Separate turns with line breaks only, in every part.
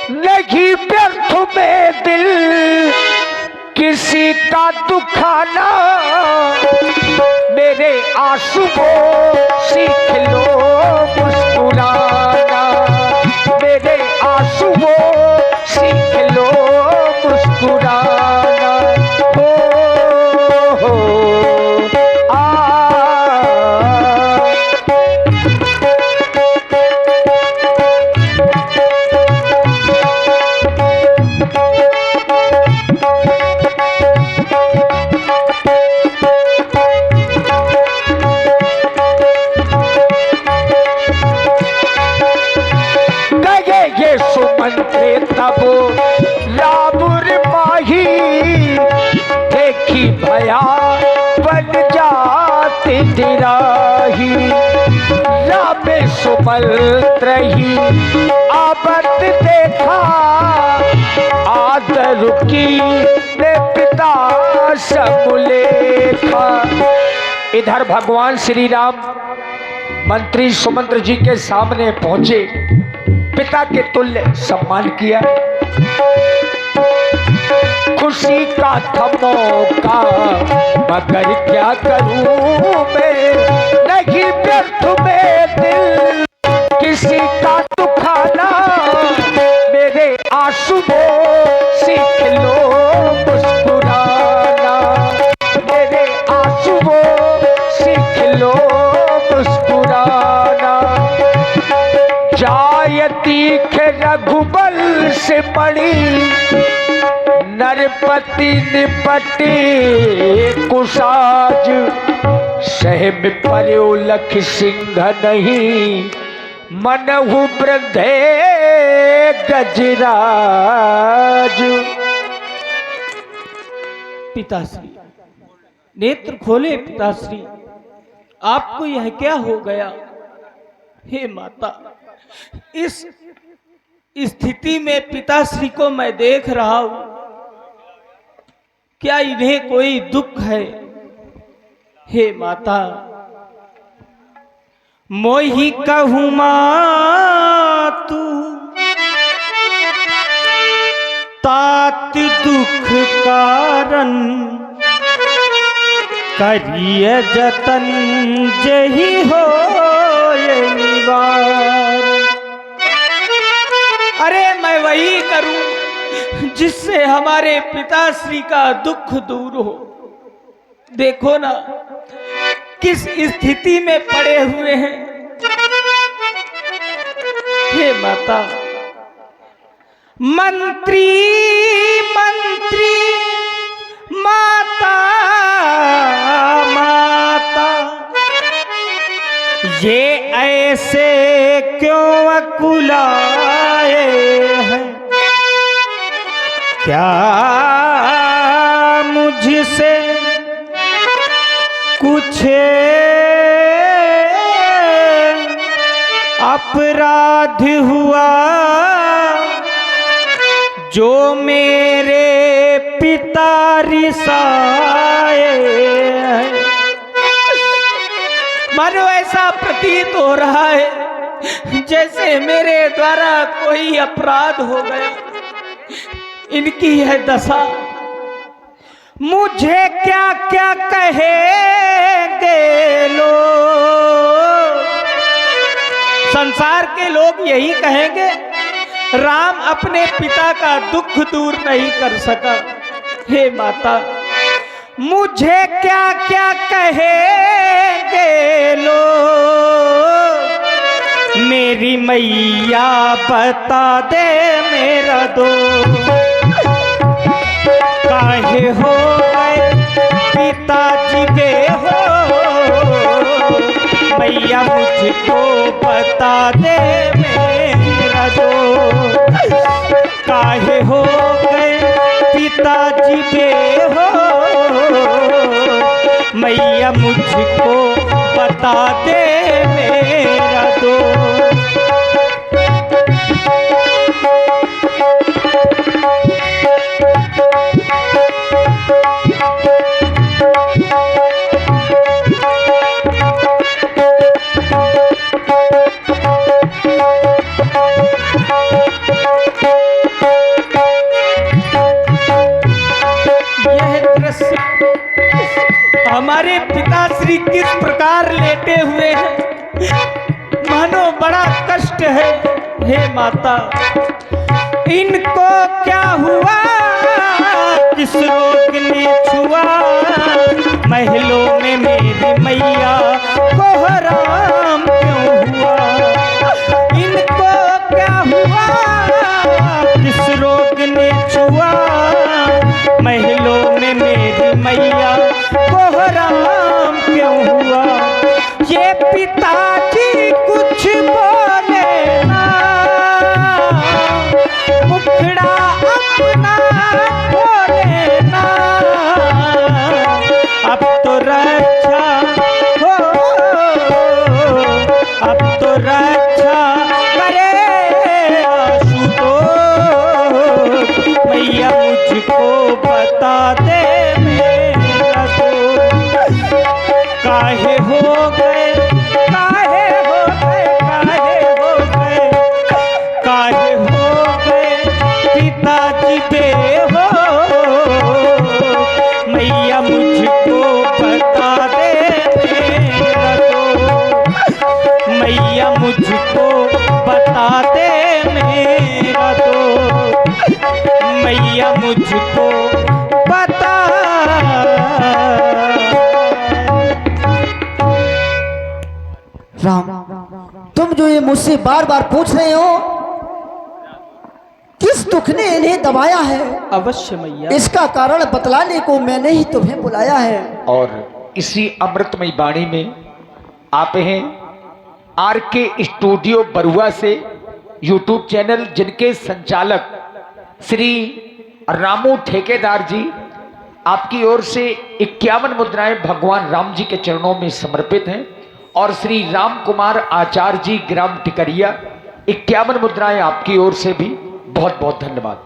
नहीं व्यर्थ में दिल किसी का दुखाना, मेरे आंसू को सीख लो मुस्कुराना, मेरे आंसू को सीख लो मुस्कुराना। हो सुमंत्रे तब रामुर माही, देखी भया बन जाती दिराही, राम सुमंत्र ही आबद देखा, आदर की ने पिता समलेखा। इधर भगवान श्री राम मंत्री सुमंत्र जी के सामने पहुंचे, पिता के तुल्य सम्मान किया। खुशी का था मौका मगर क्या करूं मैं, नहीं व्यर्थ में दिल किसी का दुखाना, मेरे आंसू को सीख लो मुस्कुराना, मेरे आंसू को सीख लो मुस्कुराना। जायती खे रघुबल से पड़ी, नरपति निपटे कुशाज, सहम पर्यो लख सिंह नहीं, मनहु वृद्धे गजराज।
पिताश्री, नेत्र खोले पिताश्री, आपको यह क्या हो गया? हे माता, इस स्थिति में पिताश्री को मैं देख रहा हूं, क्या इन्हें कोई दुख है? हे माता, मोहि कहूँ मातु तात दुख कारण, करिय जतन जही हो निवार। अरे मैं वही करूं जिससे हमारे पिताश्री का दुख दूर हो। देखो ना किस स्थिति में पड़े हुए हैं। हे माता, मंत्री मंत्री माता माता, ये ऐसे क्यों अकुलाए हैं? क्या मुझसे कुछ अपराध हुआ जो मेरे पिता रिसाए हैं? मानो ऐसा प्रतीत हो रहा है जैसे मेरे द्वारा कोई अपराध हो गया। इनकी यह दशा, मुझे क्या क्या कहेंगे लोग। संसार के लोग यही कहेंगे, राम अपने पिता का दुख दूर नहीं कर सका। हे माता, मुझे क्या क्या कहेंगे लोग, मेरी मैया बता दे मेरा दोष। काहे हो गए पिताजी बे हो, मैया मुझको बता दे मेरा दोष। काहे हो गए पिताजी बे हो, मैया मुझको बता दे मेरा दोष। तुम्हारे पिताश्री किस प्रकार लेटे हुए हैं, मानो बड़ा कष्ट है। हे माता, इनको क्या हुआ, किस रोग ने छुआ, महलों में मेरी मैया को हराम क्यों हुआ। इनको क्या हुआ, किस रोग ने छुआ, महलों में मेरी मैया को हराम क्यों हुआ। ये पिताजी कुछ बोले ना, मुखड़ा अपना खोले ना, अब तो रक्षा हो, अब तो रक्षा करे आशुतोष। मैया मुझको बता दे मेरा दोष, काहे हो गए, काहे हो गए, काहे हो गए, काहे हो गए पिताजी बेहोश। मैया मुझको बता दे मेरा दोष, मैया मुझको बता दे मेरा दोष, मैया मुझको बता।
राम, तुम जो ये मुझसे बार बार पूछ रहे हो, किस दुख ने इन्हें दबाया है,
अवश्य मैया,
इसका कारण बतलाने को मैंने ही तुम्हें बुलाया है।
और इसी अमृतमयी वाणी में आप हैं आरके स्टूडियो बरुआ से यूट्यूब चैनल, जिनके संचालक श्री रामू ठेकेदार जी, आपकी ओर से 51 मुद्राएं भगवान राम जी के चरणों में समर्पित हैं। और श्री राम कुमार आचार्य जी, ग्राम टिकरिया, 51 मुद्राएं आपकी ओर से भी बहुत बहुत धन्यवाद।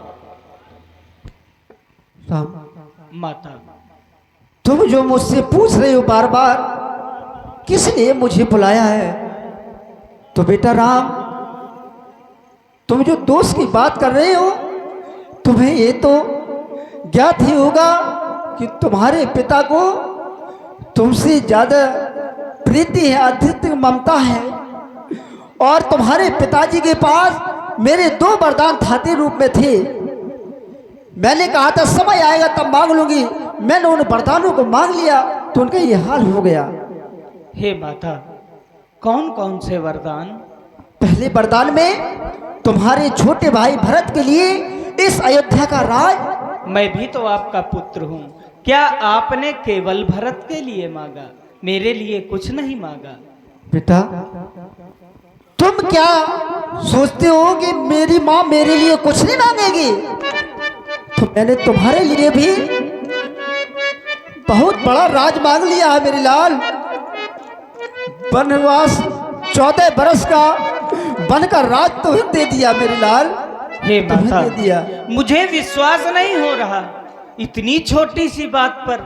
राम,
माता,
तुम जो मुझसे पूछ रहे हो बार बार, किसने मुझे बुलाया है, तो बेटा राम, तुम जो दोस्त की बात कर रहे हो, तुम्हें ये तो ज्ञात ही होगा कि तुम्हारे पिता को तुमसे ज्यादा प्रीति है, अधिक ममता है। और तुम्हारे पिताजी के पास मेरे 2 वरदान थाती रूप में थे। मैंने कहा था समय आएगा तब मांग लूंगी, मैंने उन वरदानों को मांग लिया तो उनका ये हाल हो गया।
हे माता, कौन कौन से वरदान?
पहले वरदान में तुम्हारे छोटे भाई भरत के लिए इस अयोध्या का राज।
मैं भी तो आपका पुत्र हूँ, क्या आपने केवल भरत के लिए मांगा, मेरे लिए कुछ नहीं मांगा?
बेटा, तुम क्या सोचते हो कि मेरी माँ मेरे लिए कुछ नहीं मांगेगी? तो मैंने तुम्हारे लिए भी बहुत बड़ा राज मांग लिया है मेरे लाल। वनवास 14 बरस का बनकर राज तुम्हें दे दिया मेरे लाल।
हे माता,
दे दिया।
मुझे विश्वास नहीं हो रहा, इतनी छोटी सी बात पर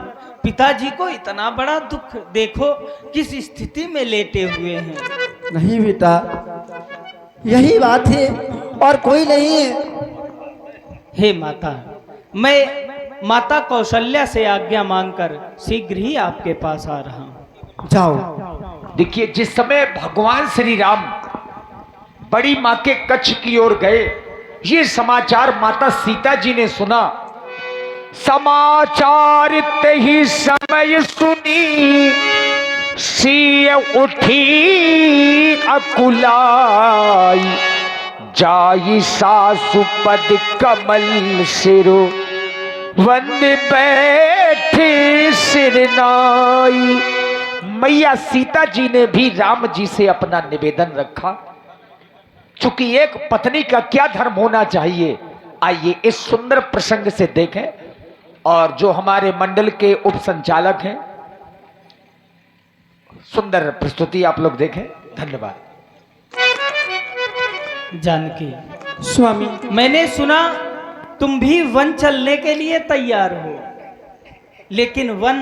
पिताजी को इतना बड़ा दुख। देखो किस स्थिति में लेटे हुए हैं।
नहीं बेटा, यही बात है और कोई नहीं है।
हे माता, मैं माता कौशल्या से आज्ञा मांगकर शीघ्र ही आपके पास आ रहा हूँ।
जाओ।
देखिए, जिस समय भगवान श्री राम बड़ी माँ के कच्छ की ओर गए, ये समाचार माता सीता जी ने सुना। समाचार ते ही समय सुनी, सिय उठी अकुलाई, जाई सासु पद कमल सिरो, वंद बैठे सिरनाई। मैया सीता जी ने भी राम जी से अपना निवेदन रखा। चूंकि एक पत्नी का क्या धर्म होना चाहिए, आइए इस सुंदर प्रसंग से देखें। और जो हमारे मंडल के उप संचालक हैं, सुंदर प्रस्तुति आप लोग देखें। धन्यवाद।
जानकी,
स्वामी,
मैंने सुना तुम भी वन चलने के लिए तैयार हो, लेकिन वन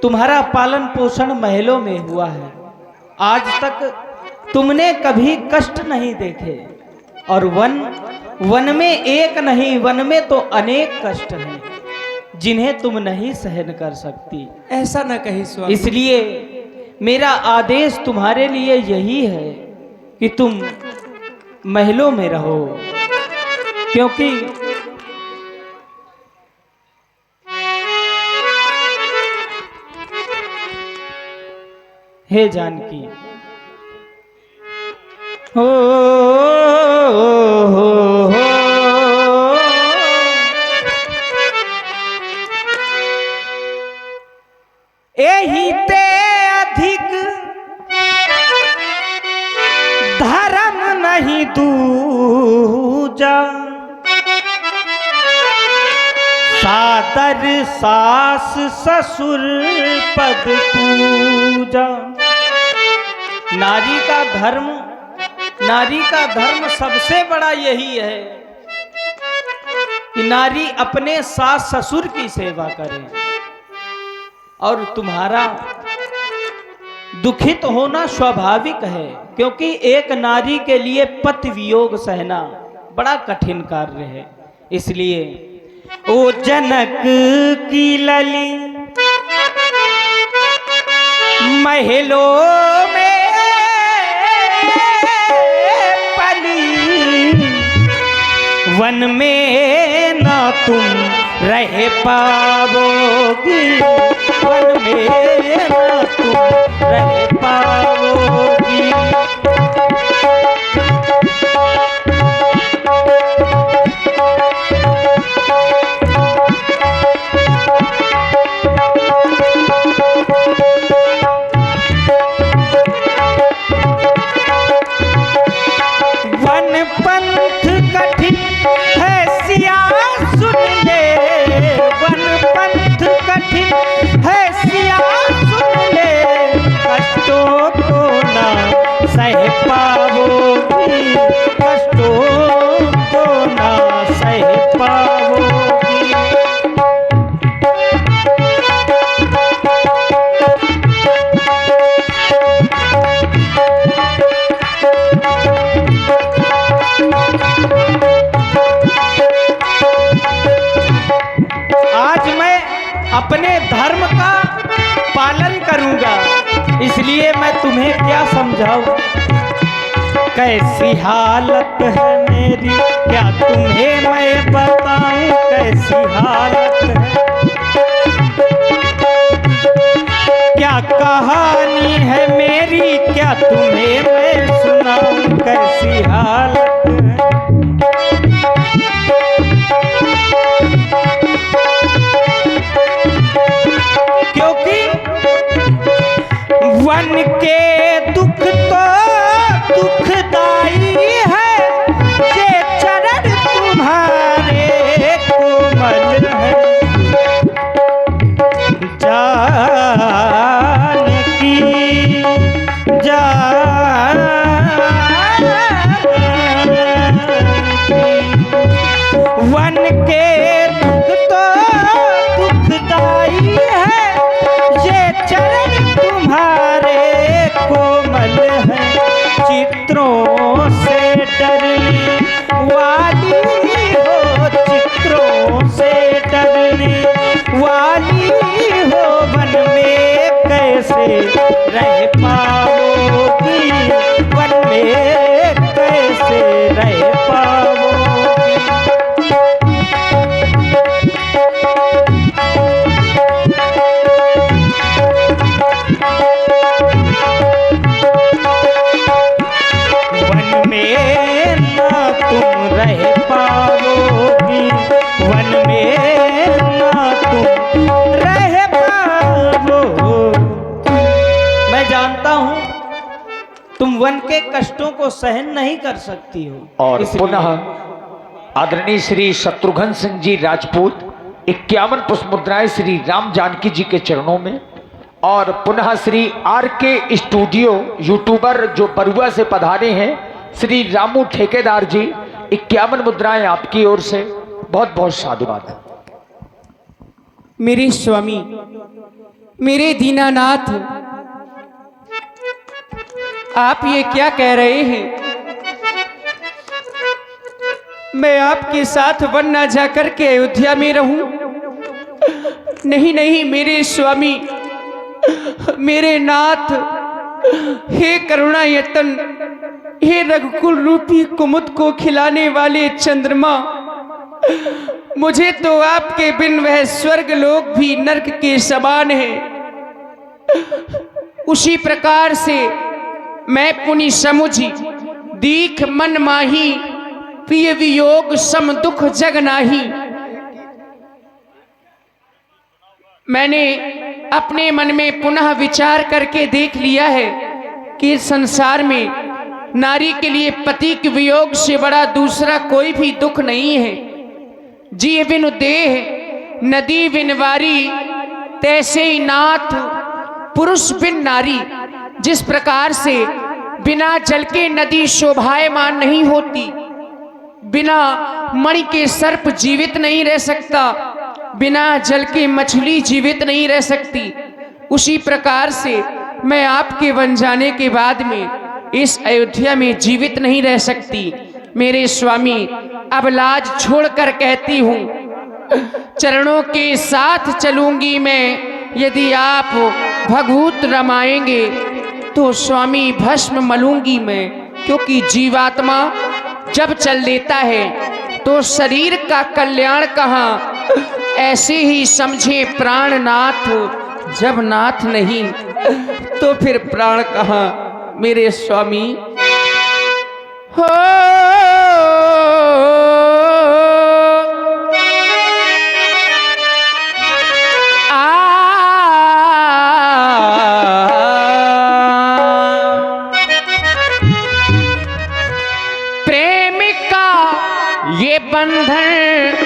तुम्हारा पालन पोषण महलों में हुआ है। आज तक तुमने कभी कष्ट नहीं देखे, और वन में एक नहीं, वन में तो अनेक कष्ट हैं। जिन्हें तुम नहीं सहन कर सकती।
ऐसा न कही स्वामी।
इसलिए मेरा आदेश तुम्हारे लिए यही है कि तुम महलों में रहो, क्योंकि हे जानकी, हो एही ते अधिक धर्म नहीं दूजा, सादर सास ससुर पद पूजा। नारी का धर्म सबसे बड़ा यही है कि नारी अपने सास ससुर की सेवा करे। और तुम्हारा दुखित होना स्वाभाविक है, क्योंकि एक नारी के लिए पति वियोग सहना बड़ा कठिन कार्य है। इसलिए ओ जनक की लली महलों में पली, वन में ना तुम रह पाओगी, वन में ना तुम रह पाओगी। वन पंथ कठिन है सिया सुन ले, वन पंथ कठिन है सिया सुन ले, कष्टों को ना सह पाओगी, कष्टों को ना सह पाओगी। आज मैं अपने धर्म का पालन करूंगा, इसलिए मैं तुम्हें क्या समझाऊं। कैसी हालत है मेरी क्या तुम्हें मैं बताऊं, कैसी हालत है, क्या कहानी है मेरी क्या तुम्हें मैं सुनाऊं, कैसी हालत है। क्योंकि वन के दुख तो दुखदाई है, ये चरण तुम्हारे कोमल है। जानकी वन के दुख तो दुखदाई है, ये चरण तुम्हारे कोमल है। चित्रों से डरने वाली हो, चित्रों से डरने वाली हो, वन में कैसे रह पाओगी, वन में कैसे रह पाओगी। वन में ना तुम रह पाओगी, वन में ना तुम रह पाओगी। मैं जानता हूं तुम वन के कष्टों को सहन नहीं कर सकती हो।
और पुनः आदरणीय श्री शत्रुघ्न सिंह जी राजपूत 51 पुष्प मुद्राएं श्री राम जानकी जी के चरणों में, और पुनः श्री RK स्टूडियो यूट्यूबर जो बरुआ से पधारे हैं श्री रामू ठेकेदार जी 51 मुद्राएं आपकी ओर से बहुत बहुत साधुवाद।
मेरे स्वामी, मेरे दीनानाथ, आप ये क्या कह रहे हैं। मैं आपके साथ वन ना जाकर के अयोध्या में रहूं, नहीं नहीं मेरे स्वामी, मेरे नाथ, हे करुणा यतन, हे रघुकुल रूपी कुमुद को खिलाने वाले चंद्रमा, मुझे तो आपके बिन वह स्वर्ग लोक भी नरक के समान है। उसी प्रकार से मैं पुनि समुझी दीख मन माही, प्रिय वियोग सम दुख जग नाही। मैंने अपने मन में पुनः विचार करके देख लिया है कि संसार में नारी के लिए पति के वियोग से बड़ा दूसरा कोई भी दुख नहीं है। जी बिनु देह नदी बिन वारी, तैसे ही नाथ पुरुष बिन नारी। जिस प्रकार से बिना जल के नदी शोभायमान नहीं होती, बिना मणि के सर्प जीवित नहीं रह सकता, बिना जल की मछली जीवित नहीं रह सकती, उसी प्रकार से मैं आपके बन जाने के बाद में इस अयोध्या में जीवित नहीं रह सकती। मेरे स्वामी, अब लाज छोड़कर कहती हूँ, चरणों के साथ चलूंगी मैं। यदि आप भगवत रमाएंगे तो स्वामी भस्म मलूंगी मैं, क्योंकि जीवात्मा जब चल देता है तो शरीर का कल्याण कहाँ, ऐसे ही समझे प्राणनाथ। जब नाथ नहीं तो फिर प्राण कहाँ मेरे स्वामी। हो प्रेम का ये बंधन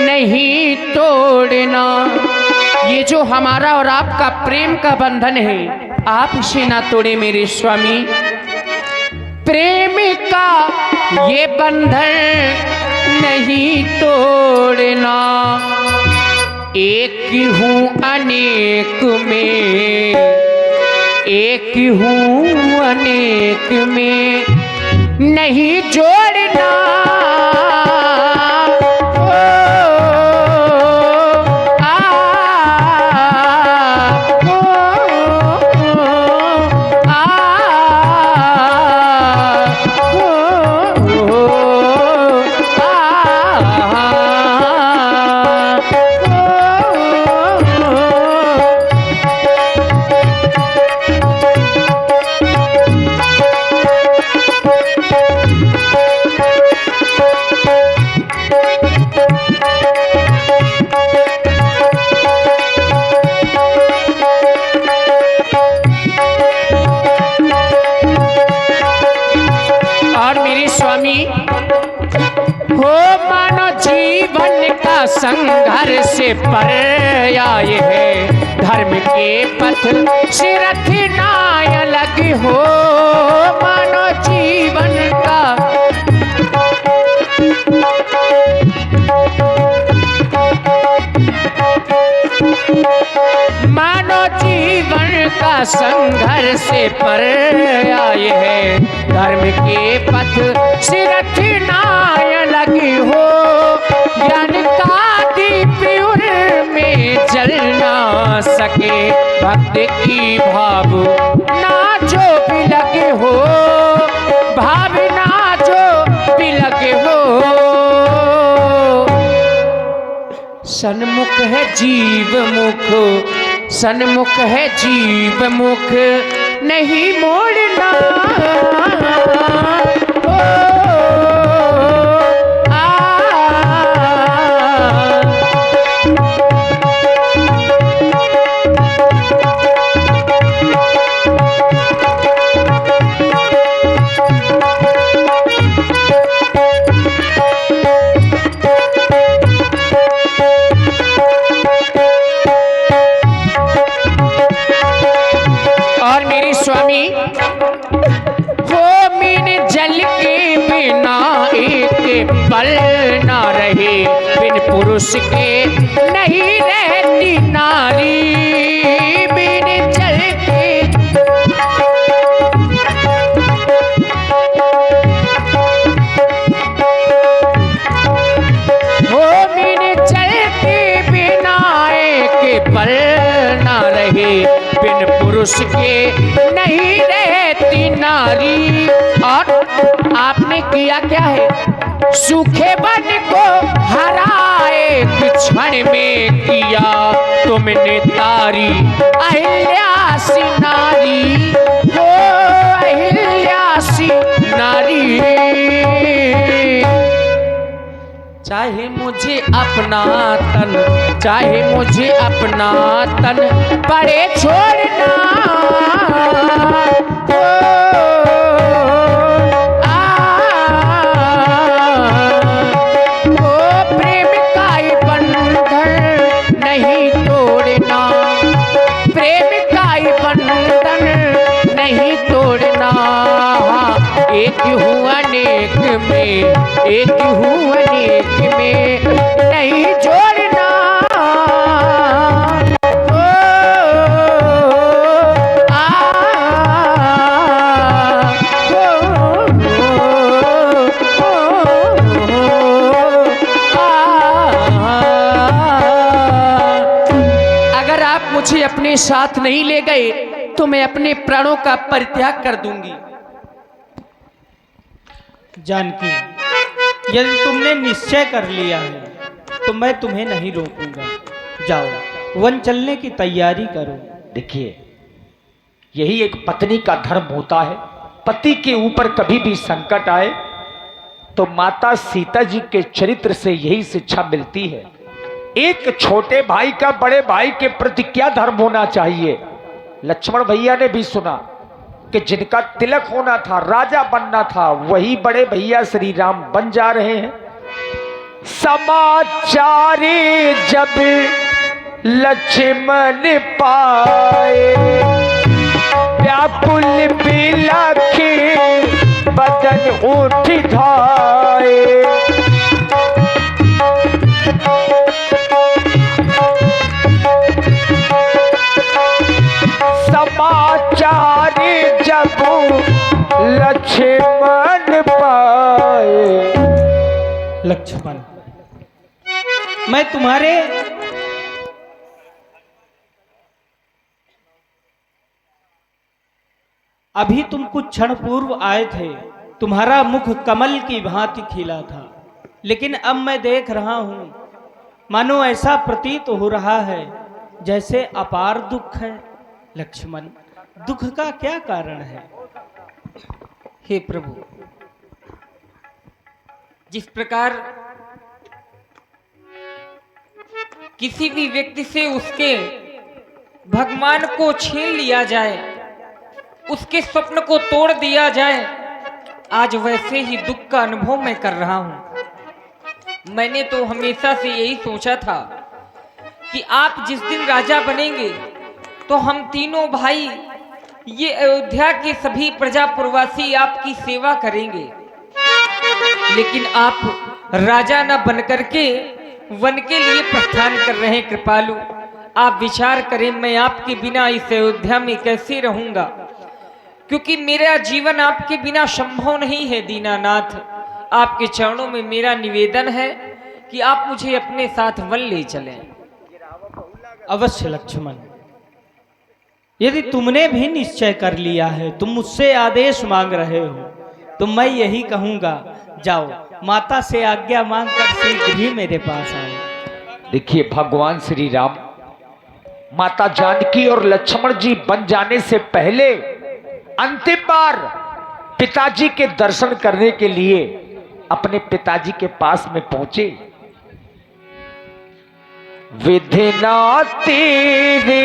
नहीं तोड़ना, ये जो हमारा और आपका प्रेम का बंधन है, आप इसे ना तोड़े मेरे स्वामी। प्रेम का ये बंधन नहीं तोड़ना, एक हूँ अनेक में, एक हूँ अनेक में नहीं जोड़ना। संघर्ष पर आए है धर्म के पथ से रथ नाय लगे हो। मानो जीवन का मानो जीवन का संघर्ष पर आए है धर्म के पथ से रथ नाय लगे हो। ज्ञान का दीप में जल ना सके, भक्त की भाव ना जो भी लगे हो, भावना जो भी लगे हो। सन्मुख है जीव मुख, सन्मुख है जीव मुख नहीं मोड़ना। पल ना रहे बिन पुरुष के नहीं रहती नारी। बिन जल के हो, बिन जल के बिना एक दोष के नहीं रहती नारी। और आपने किया क्या है, सूखे वन को हराए क्षण में किया तुमने तारी अहिल्या सी नारी, हो अहिल्या सी नारी। चाहे मुझे अपना तन, चाहे मुझे अपना तन पड़े छोड़ना, प्रेम का ही बंधन नहीं तोड़ना, प्रेम का ही बंधन नहीं तोड़ना। एक हूँ अनेक में, एक हूँ अनेक में नहीं जोड़ना। ओ, आ, अगर आप मुझे अपने साथ नहीं ले गए तो मैं अपने प्राणों का परित्याग कर दूंगी।
जानकी, यदि तुमने निश्चय कर लिया है तो मैं तुम्हें नहीं रोकूंगा। जाओ, वन चलने की तैयारी करो।
देखिए, यही एक पत्नी का धर्म होता है। पति के ऊपर कभी भी संकट आए तो माता सीता जी के चरित्र से यही शिक्षा मिलती है। एक छोटे भाई का बड़े भाई के प्रति क्या धर्म होना चाहिए। लक्ष्मण भैया ने भी सुना कि जिनका तिलक होना था, राजा बनना था, वही बड़े भैया श्री राम बन जा रहे हैं। समाचार जब लक्ष्मण पाए, व्याकुल बिलखे बदन उठ धाए। समाचार जब लक्ष्मण पाए।
लक्ष्मण, मैं तुम्हारे अभी तुम कुछ क्षण पूर्व आए थे, तुम्हारा मुख कमल की भांति खिला था, लेकिन अब मैं देख रहा हूं मानो ऐसा प्रतीत हो रहा है जैसे अपार दुख है। लक्ष्मण, दुख का क्या कारण है?
हे प्रभु, जिस प्रकार किसी भी व्यक्ति से उसके भगवान को छीन लिया जाए, उसके स्वप्न को तोड़ दिया जाए, आज वैसे ही दुख का अनुभव मैं कर रहा हूं। मैंने तो हमेशा से यही सोचा था कि आप जिस दिन राजा बनेंगे तो हम तीनों भाई, ये अयोध्या के सभी प्रजापुरवासी आपकी सेवा करेंगे। लेकिन आप राजा न बनकर के वन के लिए प्रस्थान कर रहे हैं। कृपालु, आप विचार करें, मैं आपके बिना इस अयोध्या में कैसे रहूंगा, क्योंकि मेरा जीवन आपके बिना संभव नहीं है। दीनानाथ, आपके चरणों में मेरा निवेदन है कि आप मुझे अपने साथ वन ले चलें।
अवश्य लक्ष्मण, यदि तुमने भी निश्चय कर लिया है, तुम मुझसे आदेश मांग रहे हो, तो मैं यही कहूंगा, जाओ माता से आज्ञा मांगकर शीघ्र ही मेरे पास आओ।
देखिए, भगवान श्री राम माता जानकी और लक्ष्मण जी बन जाने से पहले अंतिम बार पिताजी के दर्शन करने के लिए अपने पिताजी के पास में पहुंचे। विधि ना तेरे